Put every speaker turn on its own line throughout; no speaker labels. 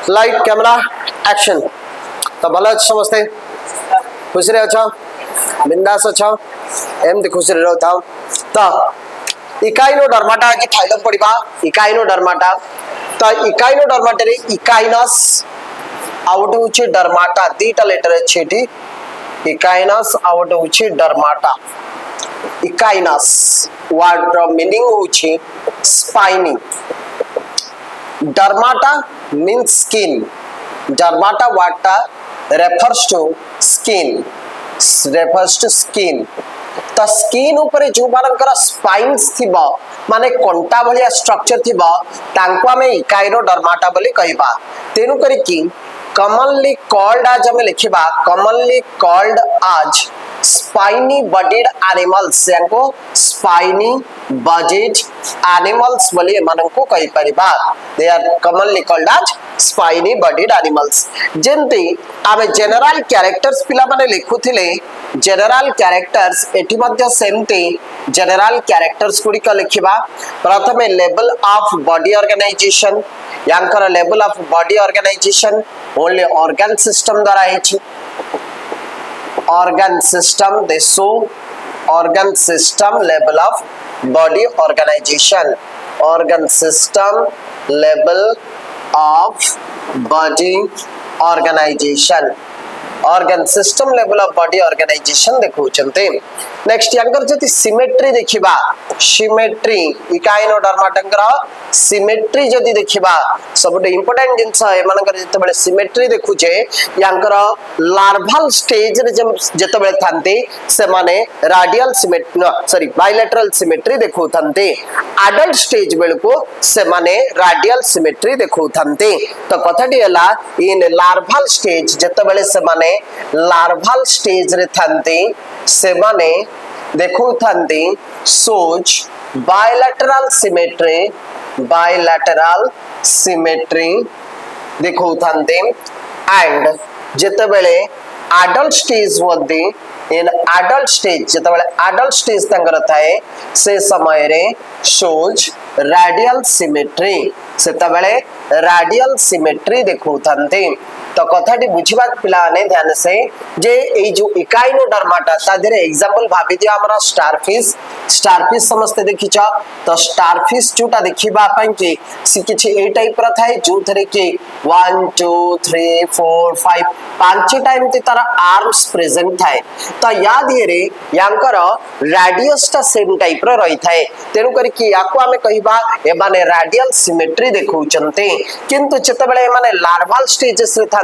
Light camera action. तो भल अच्छे समस्ते खुशी रे अच्छा बिंदास अच्छा एमती खुशी रे रहता। तो इकाइनोडर्माटा आज फाइल पड़ा इकाइनोडर्माटा। तो इकाइनोडर्माटा रे इकाइनस आउट होची डर्माटा दीटा लेटर अछि एठी इकाइनस आउट होची डर्माटा। इकाइनस वर्ड मीनिंग होची spiny. डर्माटा means skin. Dermata what refers to skin. Refers to skin. तो स्किन ऊपर जो मानकर स्पाइन्स थिबा माने कंटा भलिया स्ट्रक्चर थिबा तांको हमें इकाइनोडर्माटा बोली कहबा। तेनु करी कि commonly called आज हमें लिखिबा commonly called आज स्पाइनी बॉडीड एनिमल्स यानको स्पाइनी बॉडीड एनिमल्स बोली मानको कहि परिबा। They are commonly called as spiny bodied animals. जेंती आमे जनरल कैरेक्टर्स पिला माने लिखुथिले जनरल कैरेक्टर्स एठी मध्ये सेमती जनरल कैरेक्टर्स गुडी का लिखिबा। प्रथमे लेवल ऑफ बॉडी ऑर्गेनाइजेशन यांकर level of body organisation only organ system द्वारा हेछि। organ system they show organ system level of body organization organ system level of body organization organ system level of body organization देखो चलते। Next यांकर जति symmetry देखिबा symmetry इकाइनोडर्माटंकर symmetry जति देखिबा सबटे important जिंस है मानकर जते बेले सिमेट्री देखुचे यांकर लार्वल स्टेज रे जते बेले थांते से माने radial symmetry sorry bilateral symmetry देखो थांते। एडल्ट स्टेज बेले को से माने रेडियल सिमेट्री देखो थांते। तो कथाटी हला इन लार्वल स्टेज जते बेले से माने लार्वल स्टेज रे थांते से माने देखो थांते सोच बायलैटरल सिमेट्री देखो थांते एंड जते बेले एडल्ट स्टेज मध्ये इन एडल्ट स्टेज जते बेले एडल्ट स्टेज तंगर थाए से समय रे सोच रेडियल सिमेट्री सेते बेले रेडियल सिमेट्री देखो थांते। तो कथाटी बुझिबा पिलाने ध्यान से जे ए जो इकाइनोडर्माटा ता देरे एग्जांपल भाबी दिया हमरा स्टारफिश समझते देखिछ। तो स्टारफिश जोटा देखिबा पई कि सी किछि ए टाइप रा थाए जो थरे कि 1 2 3 4 5 पांच टाइम ते तार आर्म्स प्रेजेंट थाए। तो याद ये रे यांकर रेडियस ता सेम टाइप रा रही थाए तेनु करी कि याको हमें कहिबा ए माने रेडियल सिमेट्री देखौ चनते। किंतु जेतेबेले माने लार्वल स्टेजेस रे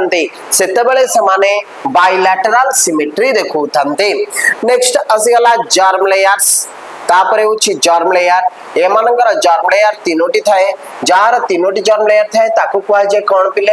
सेतेबेले समाने बायलैटरल सिमेट्री देखो थांते। नेक्स्ट आसीगला जर्म लेयर्स तापरे होछि जर्म लेयर ए मानकर जर्म लेयर तीनोटी थाए जार तीनोटी जर्म लेयर थाए ताकू कुआ जाय कोन पिले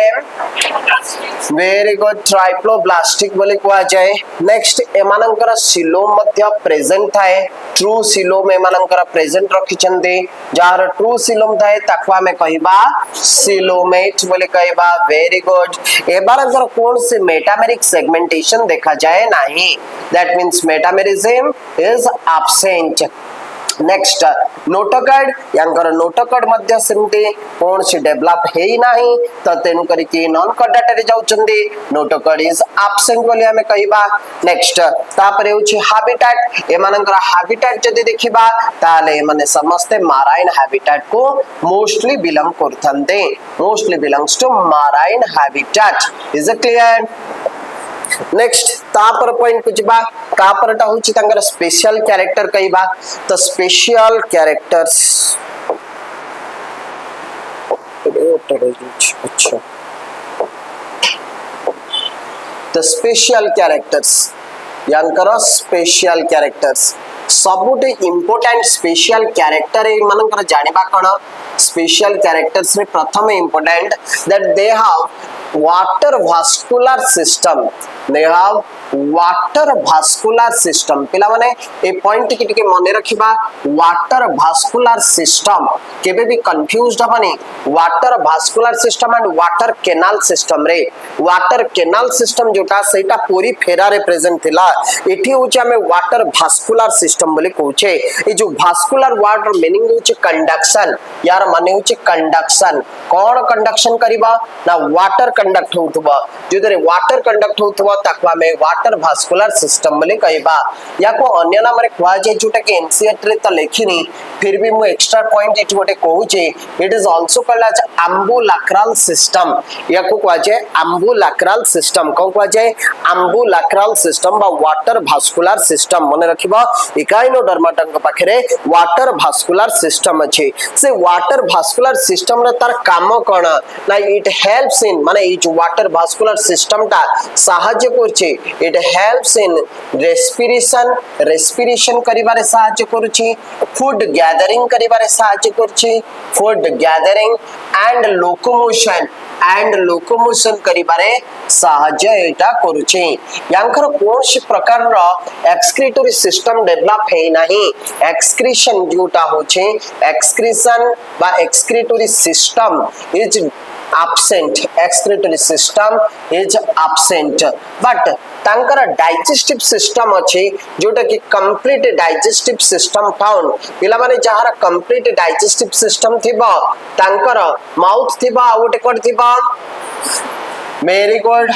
वेरी गुड ट्राइप्लोब्लास्टिक बोली कुआ जाय। नेक्स्ट ए मानकर सिलोम मध्य प्रेजेंट थाए ट्रू सिलोम ए मानकर प्रेजेंट रखि चंदे जार ट्रू सिलोम थाए ताकू हमें कहिबा सिलोमेट बोली कहिबा। वेरी गुड ए बारकर कोन से मेटामेरिक सेगमेंटेशन देखा जाए नहीं that means metamerism is absent. Next notochord यांकर नोटोकॉर्ड मध्य सेमते कोन से डेवलप हेई नाही तो तेनु करी कि नॉन कॉर्डेटरी जाउ चंदी नोटोकॉर्ड इज एब्सेंट बोली हमें कहिबा। नेक्स्ट तापरे होछि हैबिटेट ए मानकर हैबिटेट जदी देखिबा ताले माने समस्त माराइन हैबिटेट को मोस्टली बिलोंग करथंते mostly belongs to marine habitat. Is it clear? Next तापर पॉइंट कुछबा तापरटा होछि तंगर स्पेशल कैरेक्टर कहिबा। तो स्पेशल कैरेक्टर्स अच्छा तो स्पेशल कैरेक्टर्स यांकर स्पेशल कैरेक्टर्स सबुटे इंपोर्टेंट स्पेशल कैरेक्टर ए मानकर जानिबा कोन स्पेशल कैरेक्टर्स रे प्रथम important that they have water vascular system they have water vascular system पिला माने ए पॉइंट टिके मने रखिबा वाटर भास्कुलर सिस्टम केबे भी कंफ्यूज्ड हबनी water vascular system and water canal system रे वाटर कैनाल सिस्टम जोटा सेटा पूरी फेरा रे प्रेजेंट थिला एठी होचे हमें वाटर भास्कुलर सिस्टम बोले कहूचे ए जो भास्कुलर वर्ड मीनिंग होचे कंडक्शन यार माने होचे कंडक्शन कोन कंडक्शन करिबा ना वाटर कंडक्ट होतबा जोदरे वाटर कंडक्ट होतबा ताकवा में वाटर भास्कुलर सिस्टम बोले कहबा या को अन्य नाम रे कहवा जे जोटा के एनसीईआरटी रे त लेखिनी फिर भी मु एक्स्ट्रा पॉइंट इट गोटे कहूचे it is also called as ambulacral system या को कहवा जे एम्बुलाक्रल सिस्टम को कहवा जे एम्बुलाक्रल सिस्टम बा वाटर भास्कुलर सिस्टम मने रखिबा इकाइनोडर्माटन के पाखरे वाटर भास्कुलर सिस्टम अछि से वाटर भास्कुलर सिस्टम रे तार काम कोन ना इट हेल्प्स इन माने ई जो वाटर भास्कुलर सिस्टम ता सहाय्य करछि इट हेल्प्स इन रेस्पिरेशन करिबारे सहाय्य करछि फूड गैदरिंग करिबारे सहाय्य करछि फूड गैदरिंग एंड लोकोमोशन करिबारे सहाय्य एटा करूछि यांकर कोनसी प्रकार रो एक्सक्रीटरी सिस्टम डेवलप हे नाही एक्सक्रीशन जोटा होछि एक्सक्रीशन बा excretory system is absent excretory system is absent but तांकर डाइजेस्टिव सिस्टम अछि जोटा कि कंप्लीट डाइजेस्टिव सिस्टम फाउंड पिला माने जहार कंप्लीट डाइजेस्टिव सिस्टम थिबा तांकर माउथ थिबा आउट कोड थिबा very good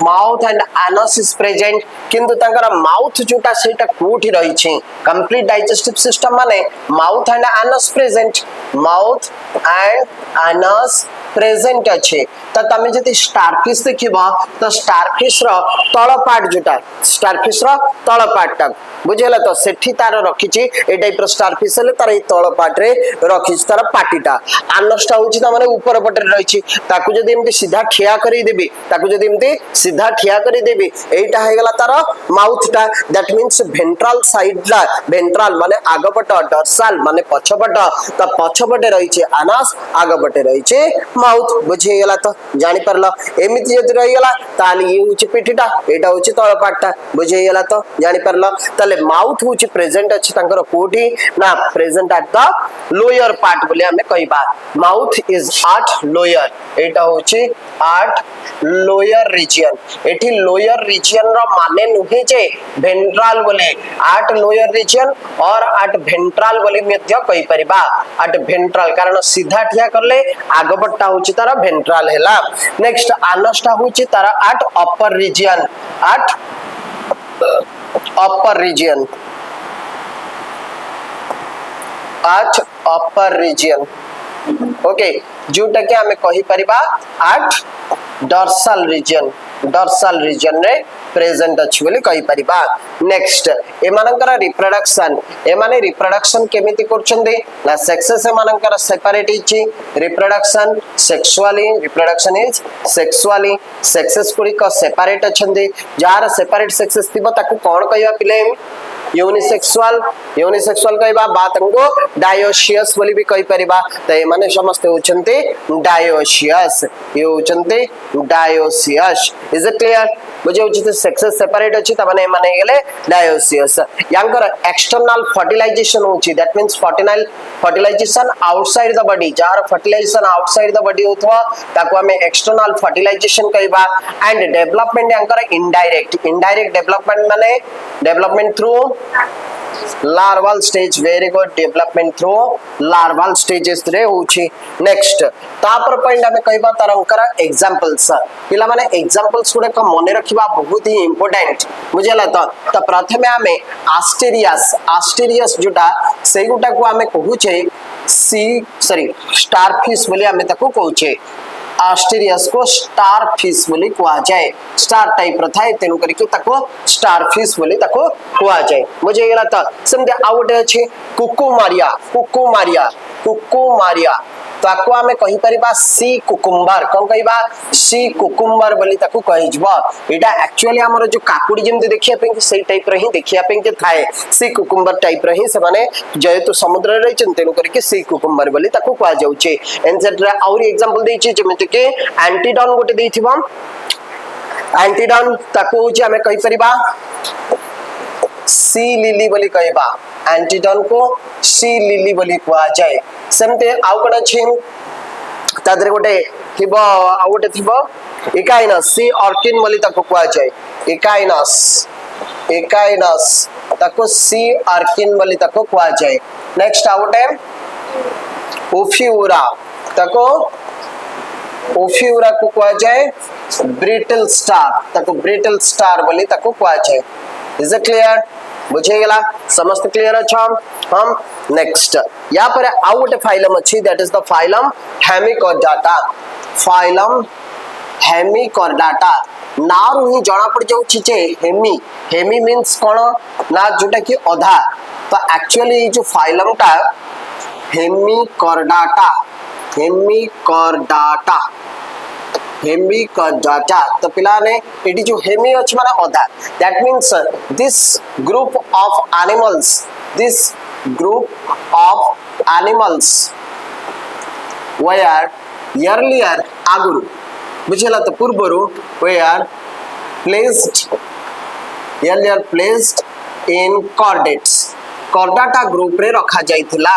mouth and anus is present किंतु तांकर माउथ जोटा सेटा कोठी रही छी कंप्लीट डाइजेस्टिव सिस्टम माने mouth and anus present mouth and anus present अछि त तमे जति स्टारफिश देखिबा त स्टारफिश रो तळ पार्ट जोटा स्टारफिश रो तळ पार्ट ता बुझेला तो सेठी तार रखिछि ए टाइप रो स्टारफिश ले तार ए तळ पार्ट रे रखिछि तार पाटीटा आनसटा होछि त माने ऊपर पटे रहिछि ताकू जदी एमति सीधा ठिया करी देबी ताकू जदी एमति सीधा ठिया करी देबी एटा हे गला तार माउथटा दैट मींस वेंट्रल साइड ला वेंट्रल माने आगपट डॉर्सल माने पछपट त पछपटे रहिछि आनस आगपटे रहिछि माउथ बुझे गला तो जानि परलो एमिति जदी रहि गला ताली ये होछि पेटीटा एटा होछि तळ पाटटा बुझे गला तो जानि परलो ताले माउथ होछि प्रेजेंट अछि तांकर कोठी ना present at the lower part बोले हमें कहबा माउथ इज एट लोअर एटा होछि एट लोअर रीजन एठी लोअर रीजन रो माने नुहे जे वेंट्रल बोले एट लोअर रीजन और एट वेंट्रल बोले मध्य कहि परिबा एट वेंट्रल कारण सीधा ठिया करले आगपट्टा होछि तारा वेंट्रल हैला नेक्स्ट आनसटा होछि तारा at upper region at upper region at upper region okay जोटा के हमें कहि परिबा एट डॉर्सल रीजन रे प्रेजेंट अछि बोली कहि परिबा नेक्स्ट ए मानकर रिप्रोडक्शन ए माने रिप्रोडक्शन केमिति करछन्ते ना सेक्सेस ए मानकर सेपरेट इछि reproduction sexually reproduction is sexually sexes कुडी को सेपरेट अछन्ते जार सेपरेट सेक्सेस थिबो ताकू कोन कहबा पिले यूनिसेक्सुअल कहबा बात को डायोसियस बोली भी कहि परिबा त ए माने समस्त होचन्ते डायोसियस ये होचन्ते डायोसियस इज इट क्लियर बुझे होचते सेक्सेस सेपरेट अछि त माने गेले डायोसियस यांकर एक्सटर्नल फर्टिलाइजेशन होची that means fertilisation outside the body जार फर्टिलाइजेशन आउटसाइड द बॉडी होतवा ताको हमें एक्सटर्नल फर्टिलाइजेशन कहबा एंड डेवलपमेंट यांकर इनडायरेक्ट डेवलपमेंट माने development through larval stage very good development through larval stages रे होची नेक्स्ट तापर पॉइंट हमें कहबा तरंकर एग्जांपल्स पिला माने एग्जांपल्स गुडे को मने रखिबा बहुत ही इंपोर्टेंट बुझेला तो प्रथमे हमें आस्टेरियस जोटा सेई गुटा को हमें कहूचे स्टारफिश बोली हमें ताको कहूचे आस्टेरियस को स्टार फिश बोली कहा जाए स्टार टाइप रो थाए तेनु करी के ताको स्टार फिश बोली ताको कहा जाए बुझे गेला त समझे आउटे अछि कुकुमारिया ताको हमें कहि परिबा सी कुकुम्बर कोन कहबा सी कुकुम्बर बोली ताको कहिजबा एटा एक्चुअली हमर जो काकुडी जेमते देखिया पे सेई टाइप रही देखिया पे के थाए सी कुकुम्बर टाइप रही से माने जेतु समुद्र रे तेनु करी के सी कुकुम्बर बोली ताको कहा जाउचे एनसेट्रा और एग्जांपल देछि जेमते के एंटीडॉन गोटे देथिबा एंटीडन ताको होची हमें कहि परिबा सी लिली बोली कहबा एंटीडन को सी लिली बोली कुआ जाए सेमते आउ कोन अछि तादरे गोटे थिबो आउ गोटे थिबो इकाइनस सी ऑर्किन बोली ताको कुआ जाए इकाइनस ताको सी ऑर्किन बोली ताको कुआ जाए नेक्स्ट आउ गोटे ओफिउरा ताको ओफिउरा को कुआ जाए ब्रिटल स्टार ताको ब्रिटल स्टार बोली ताको कुआ जाए इज इट क्लियर बुझे गेला समस्त क्लियर अच्छा हम नेक्स्ट या पर आउ गोटे फाइलम अछि दैट इज द फाइलम हेमिकॉर्डाटा नारू ही जणा पड़ जाउ छी जे हेमी मींस कोन ना जोटा कि अधा तो एक्चुअली जो फाइलम टा हेमिकॉर्डाटा तो पिला ने एटी जो हेमी अछि माने अधा that means this group of animals were earlier आगुरु बुझेला तो पूर्वरु were placed in Chordata group रे रखा जाइथिला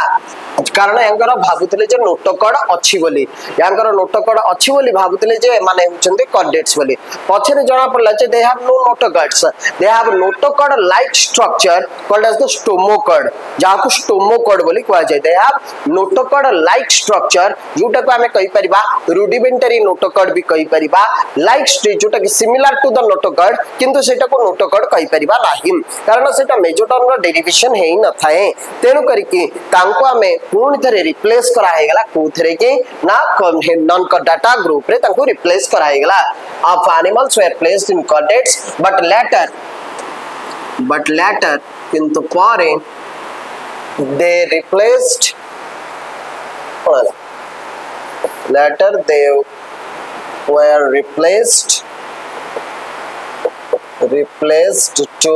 कारण यांकर भाबुतले जे नोटोकॉड अछि बोली यांकर नोटोकॉड अछि बोली भाबुतले जे माने हुचंदी कॉर्डेट्स बोली पछरे जणा पड़ला जे they have no notochords they have notochord like structure called as the stomochord जाको स्टोमोकॉड बोली कहआ जाय they have notochord like structure जोटा को हमें कहि परिबा रुडिमेंटरी नोटोकॉड भी कहि परिबा लाइक स्ट्रक्चर जोटा कि सिमिलर टू द नोटोकॉड किंतु सेटा को नोटोकॉड कहि परिबा नाही कारण सेटा मेजोटर्म रो डेरिवेशन हेई न थाए तेनु करिकि तांको हमें पूर्ण थरे रिप्लेस करा हे गला कोथरे के ना नॉन कॉर्डाटा ग्रुप रे तांको रिप्लेस करा हे गला of animals were placed in chordates but later किंतु पारे they replaced later they were replaced to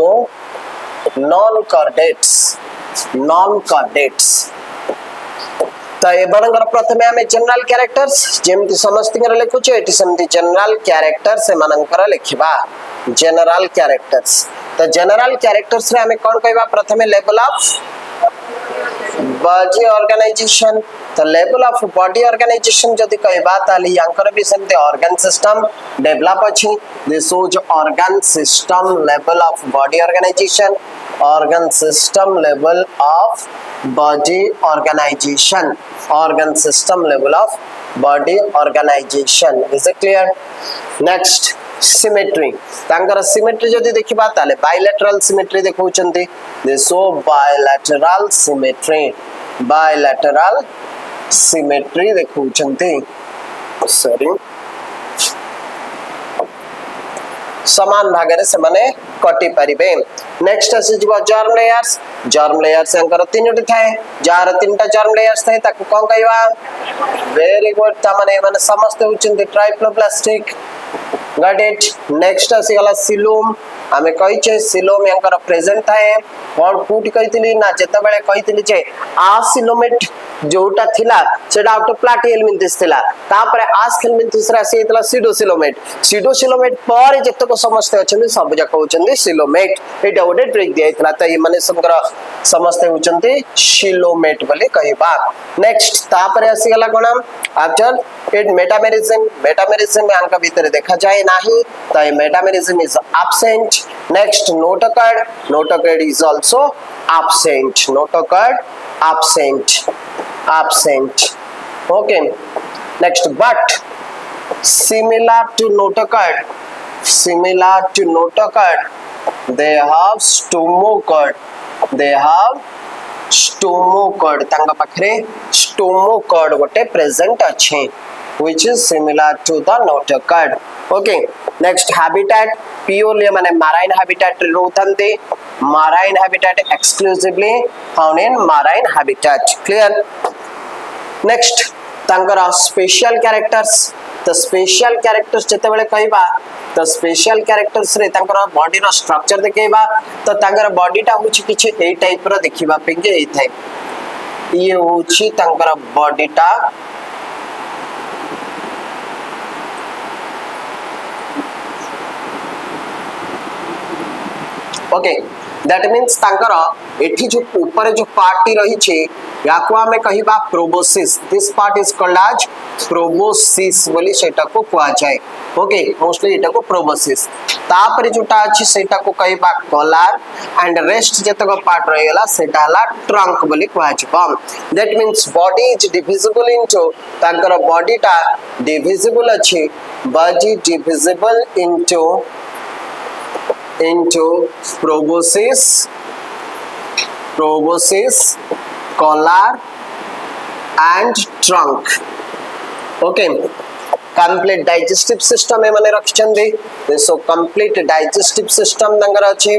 non-chordates तो एबरंगर प्रथमे हमें जनरल कैरेक्टर्स जेमति समस्तिकर लिखुचे एटी समति जनरल कैरेक्टर्स से मानकर लिखिबा जनरल कैरेक्टर्स तो जनरल कैरेक्टर्स रे हमें कोन कहबा प्रथमे लेवल ऑफ बॉडी ऑर्गेनाइजेशन तो लेवल ऑफ बॉडी ऑर्गेनाइजेशन जदि कहबा ताली यांकर भी समते ऑर्गन सिस्टम डेवलप अछि this shows organ system level of body organisation organ system level of body organization organ system level of body organization is it clear next symmetry तांकर symmetry जदि देखिबा ताले bilateral symmetry देखौचंती they show bilateral symmetry देखौचंती sorry समान भागरे से माने कटि परिबे next अछि जीव जर्म लेयर्स अंकर तीनटी थाए जार तीनटा जर्म लेयर्स थाए ताको कोन कहबा वेरी गुड ता माने समस्त होचंती ट्राइप्लोप्लास्टिक गॉट इट नेक्स्ट अछि गला सिलोम हमें कहि छे सिलोम अंकर प्रेजेंट थाए कोन फूट कहितली ना जते बेले कहितली जे आसिलोमेट जोटा थिला सेटा आउट प्लाटियल मिंतिस थिला तापरे आस्केल मिंतिस रा सेतला सीडोसिलोमेट पर जते को समस्त अछन सब जक होचंदी सिलोमेट एटा ओडे ट्रिक दियैतला त माने समग्र समस्त होचंदी सिलोमेट बोले कहबा नेक्स्ट तापरे आसी गला कोन आफ्टर इट मेटामेरिज्म में अंक भीतर देखा जाए नाही त metamerism is absent next notochord is also absent notocard absent okay next but similar to notocard they have stomachord तांगा पाखरे stomachord गोटे present अछि which is similar to the notocard okay next habitat purely माने marine habitat रोथंते marine habitat exclusively found in marine habitat clear next तांकर special characters तो special characters जते बेले कहबा तो स्पेशल कैरेक्टर्स रे तांकर बॉडी रो स्ट्रक्चर देखैबा तो तांकर बॉडी टा होछि किछि ए टाइप रो देखिबा पेगे ए थाए ये होछि तांकर बॉडी टा ओके दैट मीन्स तांकर एठी जो ऊपर जो पार्ट रही छे याको हमें कहिबा proboscis this part is called as proboscis बोली सेटा को कुआ जाए ओके मोस्टली एटा को प्रोबोसिस तापर जोटा अछि सेटा को कहिबा कॉलर एंड रेस्ट जतक पार्ट रही गला सेटा हला ट्रंक बोली कुआ छबा that means body is divisible into तांकर बॉडी टा डिविजिबल अछि body divisible into proboscis, collar and trunk. Okay, complete digestive system ए माने रखछंदी सो complete digestive system दंगर अछि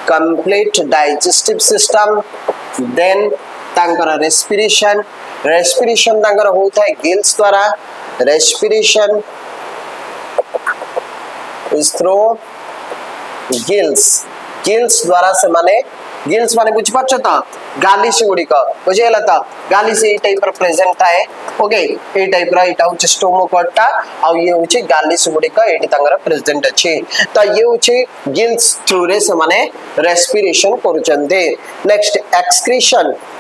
complete digestive system then तांकर respiration तांकर होता है gills द्वारा respiration is through गिल्स द्वारा से माने गिल्स माने बुझ पाछो त गालिस गुडी को बुझेला त गालिस ए टाइप रो प्रेजेंट थाए ओके ए टाइप रो एटा होछ स्टोमोकोटा आ ये होछ गालिस गुडी को एटी तंगर प्रेजेंट अछि त ये होछ गिल्स थ्रू रे से माने रेस्पिरेशन करूचंदे नेक्स्ट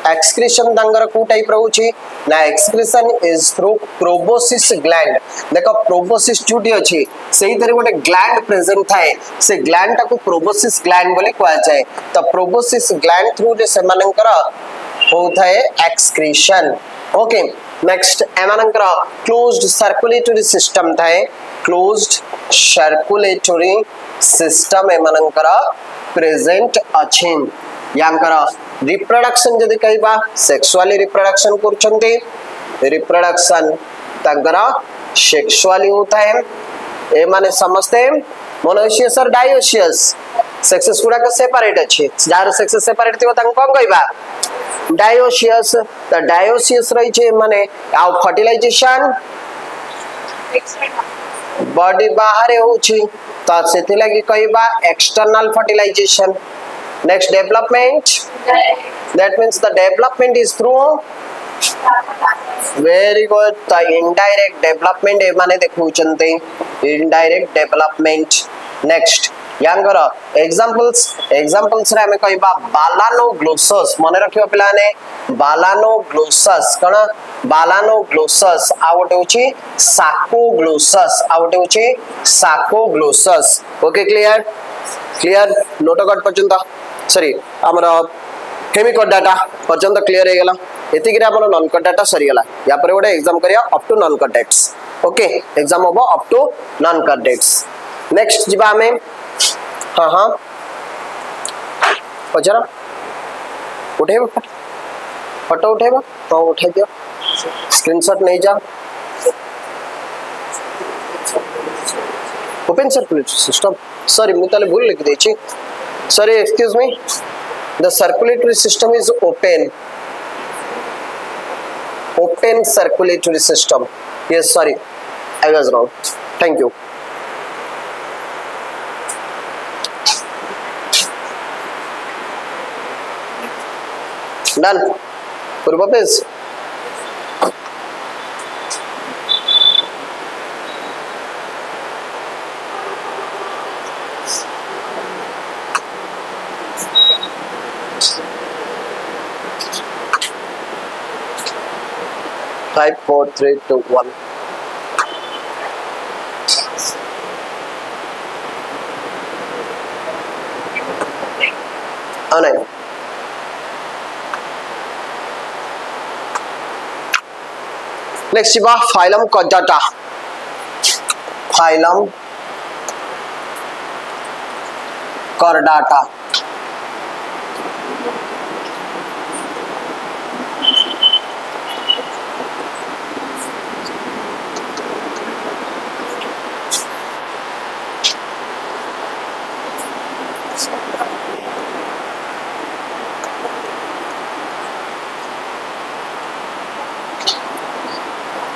एक्सक्रीशन तंगर को टाइप रो होछ ना excretion is through proboscis gland देखो प्रोबोसिस जुटी अछि सेही धरे गोटे ग्लैंड प्रेजेंट थाए से ग्लैंड टा को प्रोबोसिस ग्लैंड बोले कुआ जाए त प्रोबोसिस ग्लैंड थ्रू जे से मानकर होता है एक्सक्रीशन ओके नेक्स्ट एमानकर क्लोज्ड सर्कुलेटरी सिस्टम थाए क्लोज्ड सर्कुलेटरी सिस्टम एमानकर प्रेजेंट अछि यांकर रिप्रोडक्शन जदि कहबा सेक्सुअली रिप्रोडक्शन करछन्ते रिप्रोडक्शन तंगर सेक्सुअली होता है ए माने समझते मोनोसियस और डायोसियस सेक्सेस गुडा का सेपरेट अछि जार सेक्सेस सेपरेट थिबो तांको कोन कहबा डायोसियस त डायोसियस रही छे माने आ फर्टिलाइजेशन बॉडी बाहर होछि त सेति लागि कहबा external fertilisation next development that means the development is through very good the indirect development ए माने देखुचंते इनडायरेक्ट डेवलपमेंट नेक्स्ट यांगर एग्जांपल्स रे हमें कहबा बालानोग्लोसस माने रखियो पिलाने बालानोग्लोसस कण बालानोग्लोसस आउट होची साकोग्लोसस ओके क्लियर नोटोकट पर्यंत सॉरी हमरा हेमिकट डाटा पर्यंत क्लियर हे गेला एतिक रे हमर नॉन कट डाटा सरी गेला या पर गोटे एग्जाम करिया up to non cut dates okay exam होबो up to non cut dates next जिबा हमें हां पचरा उठेबो फोटो उठेबो तो उठा दियो स्क्रीनशॉट नहीं जा ओपन सर्कुलेटरी सिस्टम सॉरी मु ताले भूल लिख देछि sorry excuse me the circulatory system is open circulatory system yes sorry I was wrong thank you done purva page 5 4 3 2 1 नहीं नेक्स्ट बा फाइलम कॉर्डाटा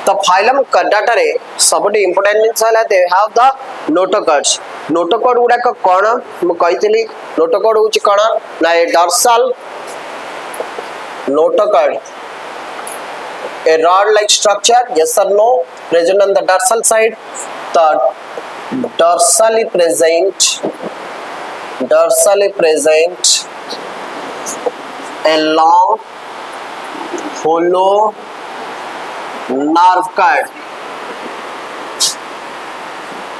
तो फाइलम कॉर्डाटा रे सबटी इंपोर्टेंट जिंस हला they have the notochords notochord गुडा को कोन म कहितली नोटोकॉर्ड होची कोन ना ए dorsal notochord a rod like structure yes or no present on the dorsal side the dorsally present dorsally present a long hollow nerve cord.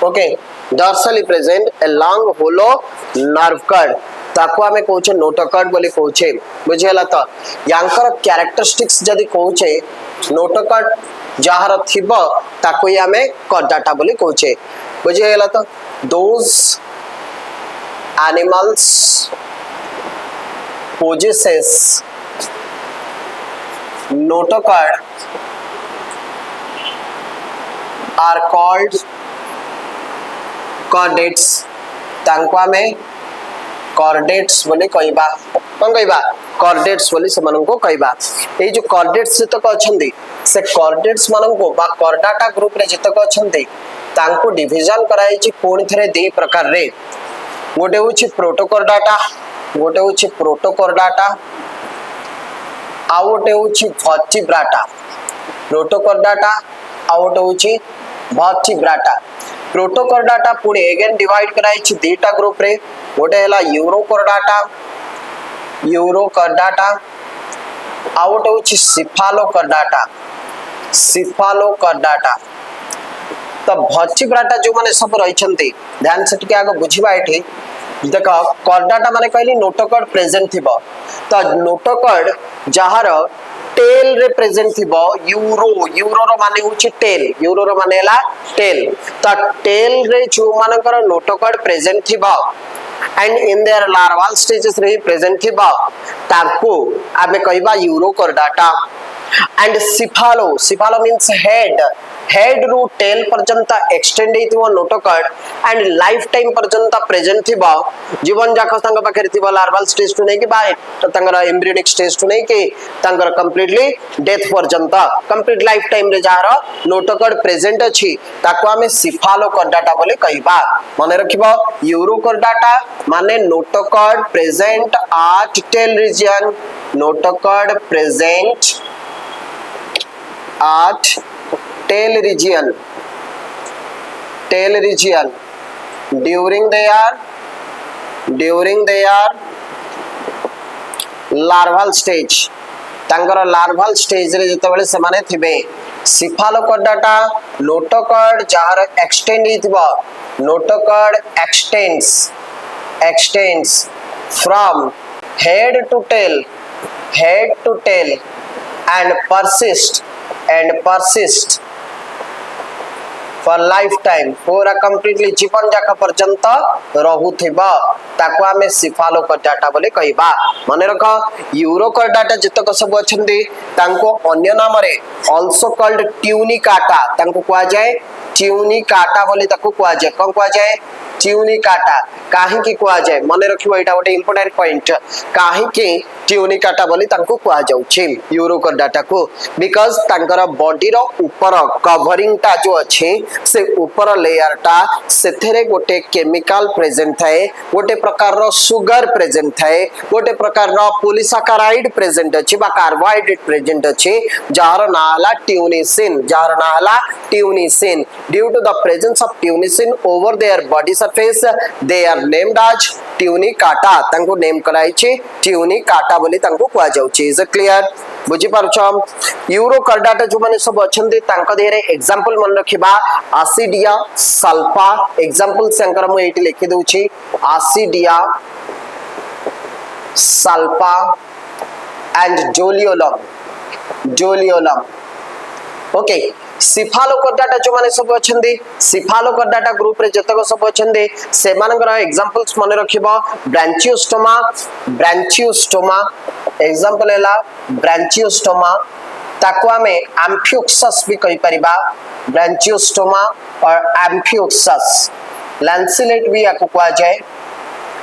Okay, dorsally present a long hollow nerve cord. ताको आमे कहूचे notochord बोली कहूचे बुझेला तो यांकर characteristics जदी कहूचे notochord जहार थिबो ताको ही आमे कॉर्डाटा बोली कहूचे बुझेला तो those animals possesses notochord are called chordates. तांको आमे कॉर्डेट्स बोली कहबा कोन कहबा कॉर्डेट्स बोली से मानन को कहबा ए जो कॉर्डेट्स जतक अछंदी से कॉर्डेट्स मानन को बा कॉर्डाटा ग्रुप रे जतक अछंदी तांको डिवीजन कराई छि कोन थरे दे प्रकार रे गोटे होछि प्रोटोकॉर्डाटा गोटे होछि प्रोटोकॉर्डाटा आ गोटे होछि वर्टिब्राटा प्रोटोकॉर्डाटा आ गोटे होछि वर्टिब्राटा प्रोटोकॉर्डाटा पुणे अगेन डिवाइड कराई छि दीटा ग्रुप रे गोटे हला यूरोकॉर्डाटा आ गोटे होछि सिफालोकॉर्डाटा तो वर्टिब्राटा जो माने सब रहिछंती ध्यान से टिके आगो बुझिबा एठी देखो कॉर्डाटा माने कहली नोटोकॉर्ड प्रेजेंट थिबो तो नोटोकॉर्ड जहार टेल रे प्रेजेंट थिबो यूरो रो माने होछि टेल यूरो रो माने हला टेल तो टेल रे जो मानकर नोटोकॉर्ड प्रेजेंट थिबो and in their larval stages रे प्रेजेंट थिबो ताको आबे कहबा Urochordata and cephalo means head रू टेल पर्यंत एक्सटेंड हेतिबो नोटोकॉर्ड एंड लाइफ टाइम पर्यंत प्रेजेंट थिबो जीवन जाक संग पाखरे थिबो लार्वाल स्टेज टू नै कि बा तंगर एम्ब्रियोनिक स्टेज टू नै कि तंगर कंप्लीटली डेथ पर्यंत कंप्लीट लाइफ टाइम रे जहार नोटोकॉर्ड प्रेजेंट अछि ताको हमें सिफालोकॉर्डाटा बोले कहबा माने रखिबो यूरोकॉर्डाटा माने notochord present at tail region notochord present at tail region during their larval stage तांकर larval stage रे जते बेले से माने थिबे सिफालोकॉर्डाटा नोटोकॉर्ड जहार एक्सटेंड हितबो notochord extends from head to tail and persist for lifetime पूरा कंप्लीटली जीवन जाक पर्यंत रहुथिबा ताको हमें सिफालोकॉर्डाटा बोले कहबा माने रख यूरोकॉर्डाटा जतक सब अछंदी तांको अन्य नाम रे आल्सो कॉल्ड ट्यूनिकाटा तांको कुआ जाय ट्यूनिकाटा बोली ताको कुआ जाय कोन कुआ जाय ट्यूनिकाटा काहे की कुआ जाय माने रखिबो एटा गोटे इंपोर्टेंट पॉइंट काहे की ट्यूनिकाटा बोली तांको कुआ जाउछि यूरोकॉर्डाटा को बिकॉज़ तांकर बॉडी रो ऊपर कवरिंग टा जो अछि से ऊपर लेयर टा सेथेरे गोटे केमिकल प्रेजेंट थाए गोटे प्रकार रो सुगर प्रेजेंट थाए गोटे प्रकार रो पॉलीसैकेराइड प्रेजेंट अछि बा कार्बोहाइड्रेट प्रेजेंट अछि जार नाला tunicin due to the presence of tunicin over their body surface they are named as Tunicata तांको नेम कराई छि ट्यूनिकाटा बोली तांको कुआ जाउछि इज क्लियर बुझी पारुछ यूरोकॉर्डाटा जो माने सब अछंदी तांको देरे एग्जांपल मन रखिबा एसिडिया सल्फा एग्जांपल संकर मु एठी लिखि दउछि एसिडिया सल्फा एंड जोलियोलम ओके सिफालोकॉर्डाटा जो माने सब अछंदी सिफालोकॉर्डाटा ग्रुप रे जतक सब अछंदी से मानकर एग्जांपल्स मन रखिबो ब्रांचियोस्टोमा एग्जांपल हैला ब्रांचियोस्टोमा ताको हमें एम्फियोक्सस भी कहि परिबा ब्रांचियोस्टोमा और एम्फियोक्सस लैंसिलेट भी आको कुआ जाय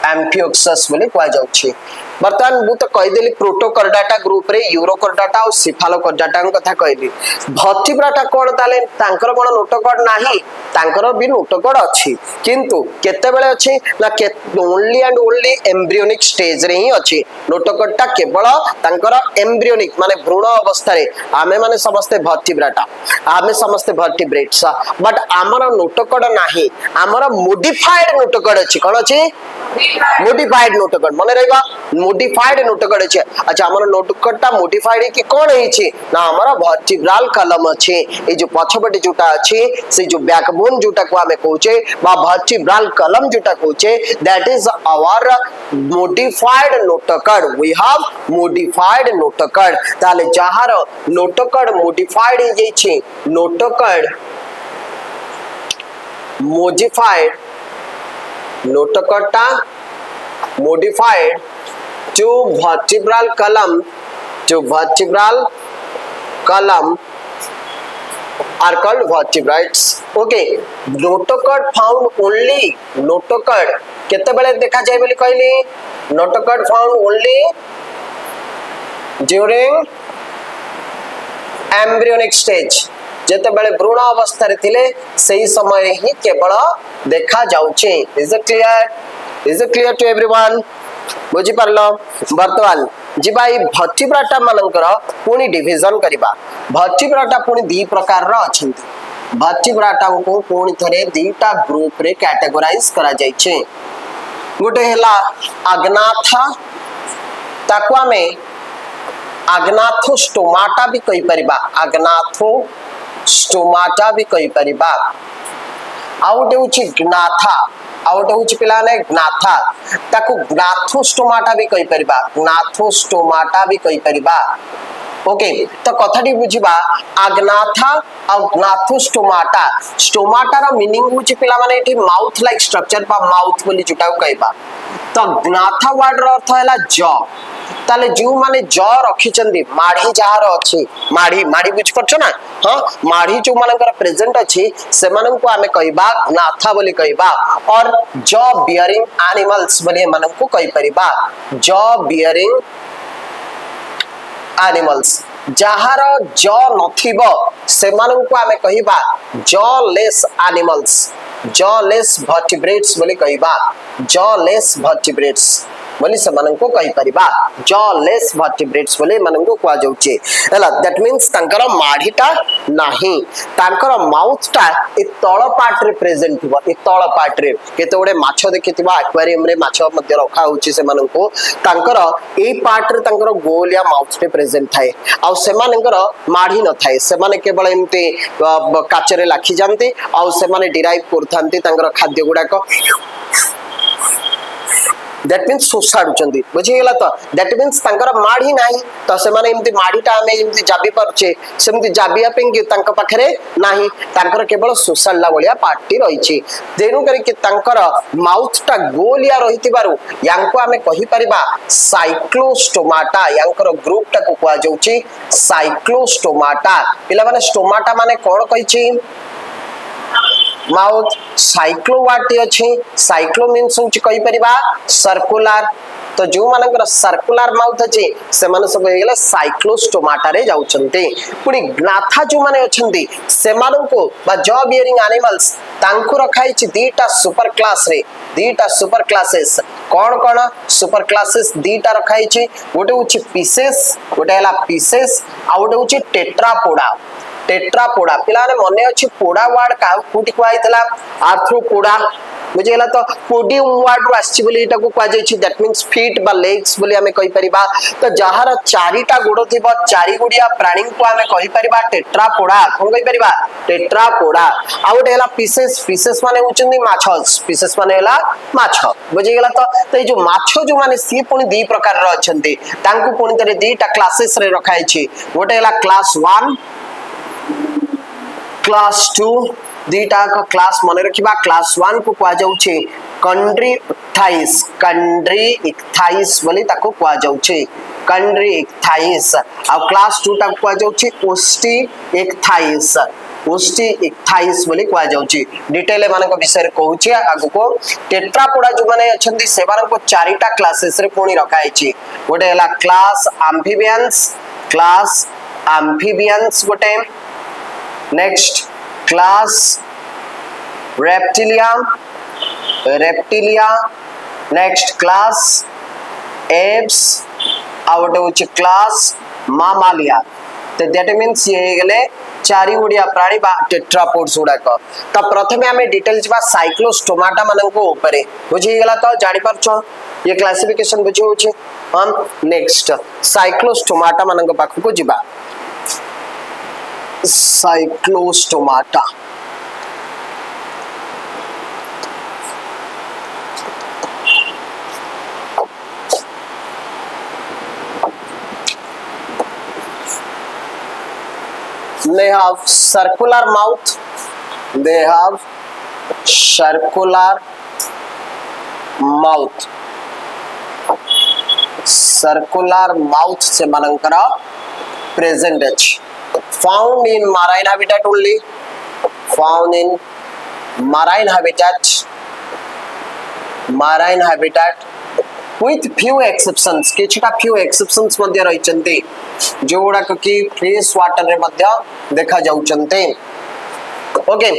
एम्फियोक्सस बोले कुआ जाउछि बर्तमान मु तो कहि देली प्रोटोकॉर्डाटा ग्रुप रे यूरोकॉर्डाटा और सिफालोकॉर्डाटा कथा कहली वर्टिब्राटा कोन ताले तांकर कोन नोटोकॉर्ड नाही तांकर भी नोटोकॉर्ड अछि किंतु केते बेले अछि ना only and only embryonic stage रे ही अछि नोटोकॉर्डटा केवल तांकर एम्ब्रियोनिक माने भ्रूण अवस्था रे आमे माने समस्त वर्टिब्राटा आमे समस्त वर्टिब्रेट्स बट हमर नोटोकॉर्ड नाही हमर मॉडिफाइड नोटोकॉर्ड अछि कोन अछि मोडिफाइड नोटोकॉर्ड मन रहबा मोडिफाइड नोटोकॉर्ड अछि अच्छा हमर नोटोकॉर्ड टा मोडिफाइड कि कोन हिछि ना हमर वर्टिब्रल कलम अछि ए जो पछपटे जोटा अछि से जो बैकबोन जोटा को हमें कहूचे बा वर्टिब्रल कलम जोटा कहूचे that is our modified notochord we have modified notochord ताले जहार नोटोकॉर्ड मोडिफाइड हे जैछि नोटोकॉर्ड मोडिफाइड नोटोकॉर्ड टा modified to vertebral column are called vertebrates okay notochord found only notochord केते बेले देखा जाय बोली कहली notochord found only during embryonic stage जेते बेले भ्रूण अवस्था रे थिले सही समय ही केवल देखा जाउचे is it clear to everyone बुझी परलो वर्तमान जिबा ई भर्टिब्राटा मानकर पुनी डिवीजन करिबा भर्टिब्राटा पुनी दी प्रकार रो अछंती भर्टिब्राटा को पुनी थरे दीटा ग्रुप रे कैटेगराइज करा जाय छे गोटे हला अग्नाथा ताकवा में अग्नाथो स्टोमाटा भी कहि परिबा अग्नाथो स्टोमाटा भी कहि परिबा आउटे उची ग्नाथा आउटे उची पिलाने ग्नाथा ताकू ग्नाथोस्टोमाटा भी कहि परिबा ग्नाथोस्टोमाटा भी कहि परिबा ओके तो कथाटी बुझिबा अग्नाथा और ग्नाथोस्टोमाटा स्टोमाटा रो मीनिंग होची पिला माने एठी माउथ लाइक स्ट्रक्चर बा माउथ बोली जुटाउ कहबा तो ग्नाथा वर्ड रो अर्थ हैला जॉ ताले जो माने जॉ रखी चंदी माढ़ी जहार अछि माढ़ी माढ़ी बुझ परछो ना हां माढ़ी जो मानकर प्रेजेंट अछि से मानन को हमें कहबा ग्नाथा बोली कहबा और जॉ बियरिंग एनिमल्स बोली मानन को कहि परिबा जॉ बियरिंग एनिमल्स जहार जॉ नथिबो से मानन को हमें कहबा jaw less animals jaw less vertebrates बोली कहबा जॉ लेस वर्टिब्रेट्स बोली से मानन को कहि परिबा जॉ लेस वर्टिब्रेट्स बोली मानन को कहा जाउचे हला दैट मींस तांकर माढ़ीटा नाही तांकर माउथटा ए तळ पार्ट रे प्रेजेंट थिबो ए तळ पार्ट रे केते ओडे माछ देखिथिबा एक्वेरियम रे माछ मध्ये रखा होची से मानन को तांकर ए पार्ट रे तांकर गोलिया माउथ रे प्रेजेंट थाए आ से मानकर माढ़ी न थाए से माने केवल एमते काचरे लाखी जानते आ से माने डिराइव करथांती तांकर खाद्य गुडा को दैट मींस सोसाडुचंदी बुझी गेला तो दैट मींस तांकर माढ़ी नाही तो से माने एमती माढ़ीटा हमें एमती जाबी परछे सेमती जाबिया पेंगे तांक पाखरे नाही तांकर केवल सोसाडला बलिया पार्टी रहिछि जेनु करी कि तांकर माउथटा गोलिया रहितिबारु यांको हमें कहि परिबा साइक्लोस्टोमाटा यांकर ग्रुपटा को कुआ जाउछि साइक्लोस्टोमाटा पिला माने स्टोमाटा माने कोन कहिछि माउथ साइक्लो वाटी अछि साइक्लो मींस होछि कहि परिबा सर्कुलर तो जो मानकर सर्कुलर माउथ अछि से माने सब हे गेले साइक्लोस्टोमाटा रे जाउछन्ते पुनी ग्नाथा जो माने अछन्ती से मानन को बा जॉ बियरिंग एनिमल्स तांको रखाई छि दीटा सुपर क्लास रे दीटा सुपर क्लासेस कोन कोन सुपर क्लासेस दीटा रखाई छि गोटे होछि पीसेस गोटे हला पीसेस आ गोटे होछि टेट्रापोडा टेट्रापोडा पिलाने मने अछि पोडा वर्ड का कुटी कहैतला आर्थ्रोपोडा बुझेला तो पोडियम वर्ड रो आछि बोली एटा को कह जाय छि दैट मींस फीट बा लेग्स बोली हमें कहि परिबा तो जहार चारिटा गोड़ थिबो चारि गुडिया प्राणी को हमें कहि परिबा टेट्रापोडा कोन कहि परिबा टेट्रापोडा आउट हैला पीसेस पीसेस माने होचंदी माछस पीसेस माने हैला माछ बुझेला तो ए जो माछ जो माने सी पुनी दी प्रकार रो अछंती तांको पुनी तरे दीटा क्लासेस रे रखाई छि गोटे हैला क्लास 1 क्लास 2 दीटा को क्लास मन रखिबा क्लास 1 को कहा जाउछे कंड्री इक्थाइस बोली ताको कहा जाउछे कंड्री इक्थाइस आ क्लास 2 ता कहा जाउछे ओस्टी इक्थाइस बोली कहा जाउछे डिटेल माने को विषय कहूची आगु को टेट्रापोडा जो माने अछंती सेवान को चारिटा क्लासेस रे पुनी रखाई छि गोटे हला क्लास एम्फीबियंस गोटे next class reptilia next class apps out होची क्लास मामालिया तो दैट मीन्स ये गले चारि गुड़िया प्राणी बा टेट्रापोड्स गुड़ाक। तो प्रथमे आमे डिटेल जिबा साइक्लोस्टोमाटा माननको ऊपर बुझी गला। तो जानि परछो ये क्लासिफिकेशन बुझी होछि। हम नेक्स्ट साइक्लोस्टोमाटा माननको पाखको जिबा। Cyclostomata they have circular mouth, they have circular mouth, circular mouth से मनंकर present अछि, found in marine habitat only, found in marine habitat with few exceptions, किछटा few exceptions मध्य रहिचंती जोड़ा कि फ्रेश वाटर रे मध्य देखा जाउचंते। ओके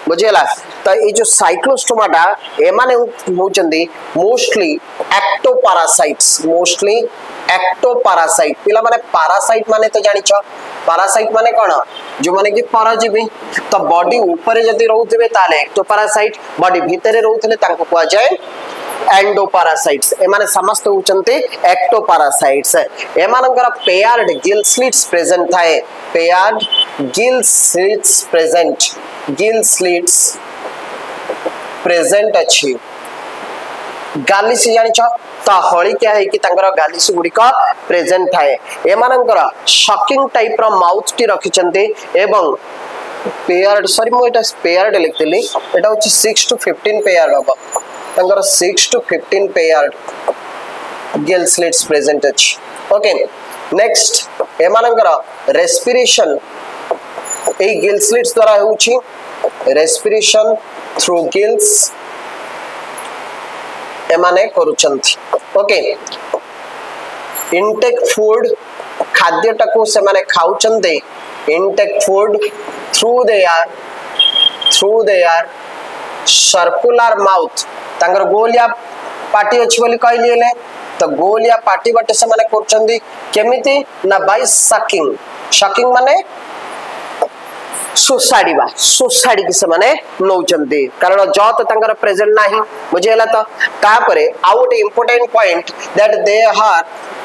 बुझेला। तो ये जो साइक्लोस्टोमाटा एमाने होचंदी मोस्टली एक्टोपैरासाइट्स, मोस्टली एक्टोपैरासाइट। पिला माने पैरासाइट माने तो जानिछ, पैरासाइट माने कोन जो माने कि परजीवी। तो बॉडी ऊपर जदी रहउथिबे ताले एक्टोपैरासाइट, बॉडी भीतर रहउथिले तांको कुआ जाय एंडोपैरासाइट्स। एमाने समस्त होचंते एक्टोपैरासाइट्स। एमानकर पेयर्ड गिल स्लिट्स प्रेजेंट थाए, paired gill slits present, gill slits present अछि। गालिस जानिछ तो हळी क्या है कि तांकर गालिस गुडी का प्रेजेंट थाए। एमानकर शॉकिंग टाइप रो माउथ टी रखिचंते एवं पेयर्ड, सॉरी मो एटा पेयर्ड लिखतिली, एटा होची 6 to 15 पेयर्ड होबा। तांकर 6 to 15 paired gill slits present अछि। ओके नेक्स्ट एमानकर रेस्पिरेशन ए गिल स्लिट्स द्वारा होउची, रेस्पिरेशन थ्रू गिल्स एमाने करूचंती। ओके इनटेक फूड खाद्यटाको से माने खाउचंते, intake food through their circular mouth. तांगर गोलिया पार्टी अछि बोली कहलिले, तो गोलिया पार्टी बाटे से माने करचंदी केमिति ना बाय सकिंग। सकिंग माने सोसाइडीबा, सोसाइडी की से माने नौचंदी, कारण जत तांगर प्रेजेंट नाही बुझेला। तो तापरे आउट important point that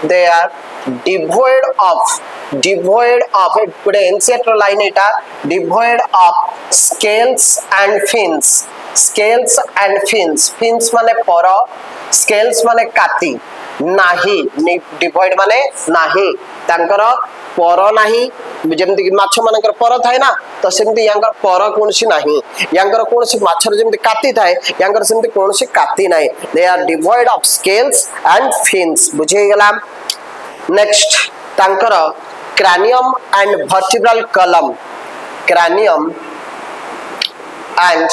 they are devoid of गुडे एनसीआर लाइन एटा devoid of scales and fins. Scales and fins, fins माने पर, स्केल्स माने काती नाही, डिवोइड माने नाही, तांकर पर नाही। जेमति कि माछ मानकर पर थाए ना, तो सेमति यांकर पर कोनसी नाही, यांकर कोनसी माछर जेमति काती थाए यांकर सेमति कोनसी काती नाही। They are devoid of scales and fins बुझे गेला। नेक्स्ट तांकर cranium and vertebral column, cranium and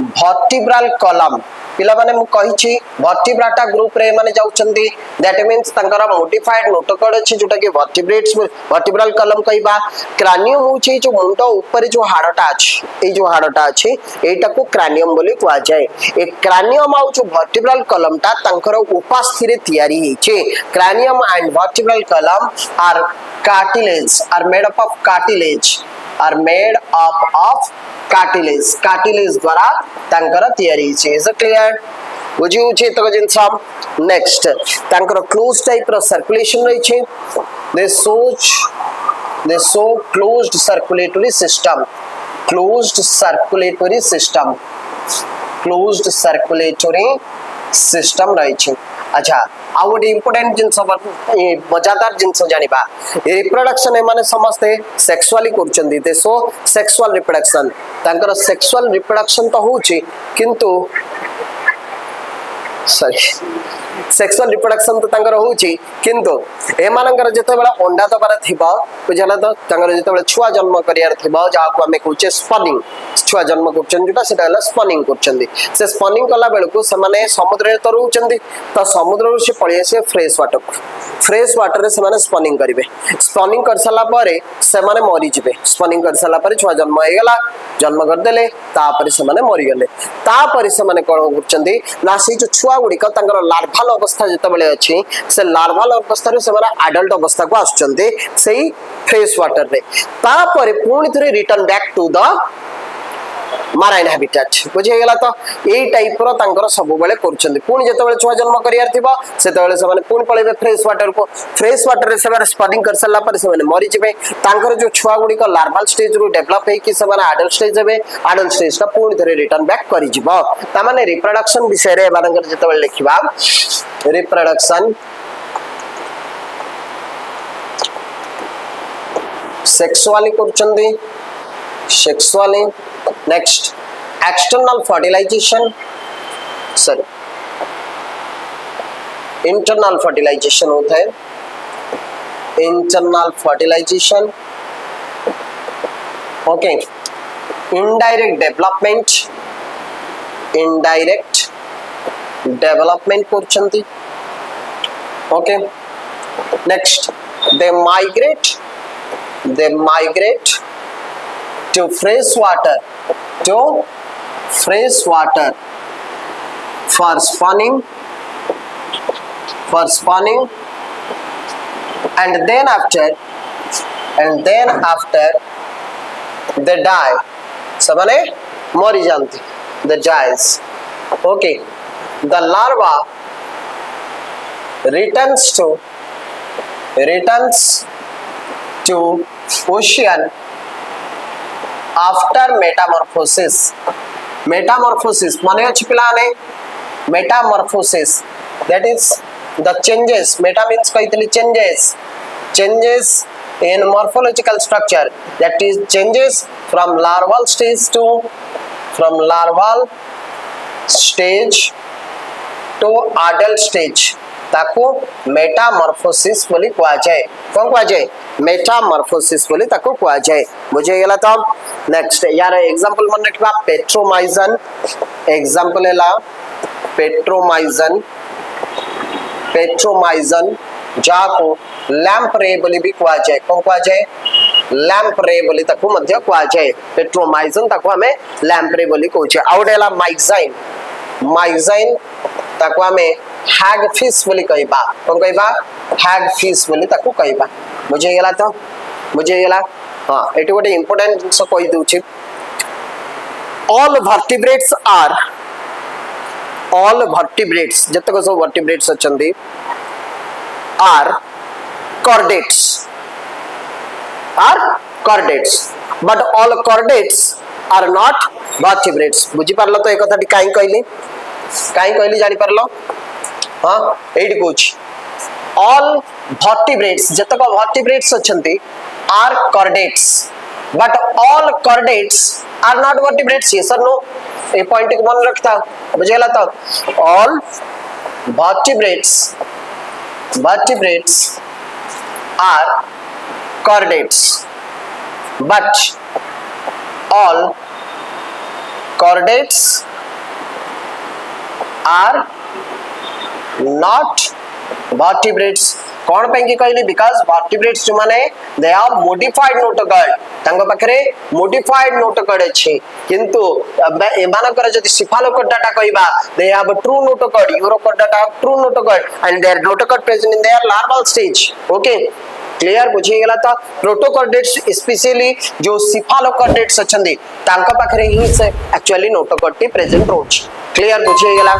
vertebral column पिला माने मु कहिछि वर्टिब्राटा ग्रुप रे माने जाउचंदी। दैट मींस तांकर मोडिफाइड नोटोकॉर्ड अछि जोटा कि वर्टिब्रेट्स वर्टिब्रल कॉलम कहबा। क्रैनियम होछि जो मुंड ऊपर जो हाड़टा अछि, ए जो हाड़टा अछि एटा को क्रैनियम बोली कुआ जाय। ए क्रैनियम आ जो वर्टिब्रल कॉलमटा तांकर उपास्थि रे तयारी हिछि। Cranium and vertebral column are cartilage, are made up of cartilage, are made up of cartilage, cartilage द्वारा तांकर तयारी छै। इज क्लियर बुझी उछि तो जिंस। नेक्स्ट तांकर क्लोज टाइप रो सर्कुलेशन रही छै। They show closed circulatory system, closed circulatory system, closed circulatory system रही छै। अच्छा आ गोटे इंपोर्टेंट जिंस मजादार जिंस जानिबा, रिप्रोडक्शन माने समस्ते सेक्सुअली करचंदी। दे सो सेक्सुअल रिप्रोडक्शन, तांकर सेक्सुअल रिप्रोडक्शन तो होची किंतु सॉरी सेक्सुअल रिप्रोडक्शन तो तांकर होची किंतु ए मानकर जेतेबेला अंडा दबार थिबा बुझला। तो तांकर जेतेबेला छुआ जन्म करियार थिबा जा को हमें कहूचे स्पनिंग, छुआ जन्म करचन जोटा सेटा हला स्पनिंग करचंदी। से स्पनिंग कला बेलको से माने समुद्र रे तो रहउचंदी, तो समुद्र रे से पळि आसे फ्रेश वाटर, फ्रेश वाटर रे से माने स्पनिंग करिवे। स्पनिंग कर साला परे से माने मरि जिवे। स्पनिंग कर साला परे छुआ जन्म हे गेला, जन्म कर देले तापरे से माने मरि गेले। तापरे से माने कोन करचंदी ना से जो छुआ गुडी का तांकर लार्वाल अवस्था जेतेबेले अछि से लार्वाल अवस्था रे से माने एडल्ट अवस्था को आछचंदी। सेही फ्रेश वाटर रे तापर पुणी थे return back to the marine habitat बुझे गला तो एई टाइप रो तांकर सब बेले करछन पुणी जते बेले छुआ जन्म करियार थिबो सेते बेले से माने पुणी पळेबे फ्रेश वाटर रे से स्पॉनिंग कर सला पर से माने मरि जिबे तांकर जो छुआ गुडी को लार्वल स्टेज रो डेवलप हे कि से माने एडल्ट स्टेज हेबे एडल्ट स्टेज का पुणी थे रिटर्न बैक करि जिवो ता माने रिप्रोडक्शन विषय रे मानकर जते बेले लिखिबा रिप्रोडक्शन सेक्सुअली करछंदी sexually next external fertilisation sorry internal fertilisation होता है internal fertilisation okay indirect development करछंती okay next they migrate to fresh water for spawning and then after they die सबने मरी जानती the dies okay the larva returns to ocean after metamorphosis माने अछि पिलाने metamorphosis that is the changes meta means कहतली changes in morphological structure that is changes from larval stage to adult stage ताको Metamorphosis बोली कुआ जाए कौन कुआ जाए मेटामॉर्फोसिस बोली ताको कुआ जाए मुझे गेला तो नेक्स्ट यार एग्जांपल मन रखबा पेट्रोमाइजन एग्जांपल हैला पेट्रोमाइजन जाको लैंप रे बोली भी कुआ जाए कौन कुआ जाए लैंप रे बोली ताको मध्य कुआ जाए पेट्रोमाइजन ताको हमें लैंप रे बोली कहू छे आउडेला माइक्साइन ताको हमें हैग फिश बोली कहबा कोन कहबा हैग फिश बोली ताको कहबा बुझे गेला हां एटी गोटे इंपोर्टेंट जिंस कहि दउछि ऑल वर्टिब्रेट्स जतक सब वर्टिब्रेट्स अछंदी are chordates but all chordates are not vertebrates बुझी परलो तो एक कथाटी काई कहली जानि परलो हां एडी कोच all vertebrates जतक vertebrates अछंती are chordates but all chordates are not vertebrates yes or no A point को मन रखता बुझेला तो all vertebrates are chordates but all chordates are not vertebrates कौन पे कहली बिकॉज वर्टिब्रेट्स जो माने दे आर मॉडिफाइड नोटोकॉर्ड तांग पाखरे मॉडिफाइड नोटोकॉर्ड अछि किंतु एमानकर जदि सिफालोकॉर्डाटा कहबा they have a true notochord urochordata true notochord and their notochord present in their larval stage okay clear बुझी गेला तो प्रोटोकॉर्डेट्स स्पेशली जो सिफालोकॉर्डेट्स अछंदी तांग पाखरे ही से एक्चुअली नोटोकॉर्ड टी प्रेजेंट रोच क्लियर बुझी गेला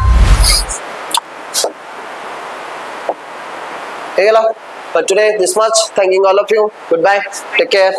For today, this much. Thanking all of you. Goodbye. Take care.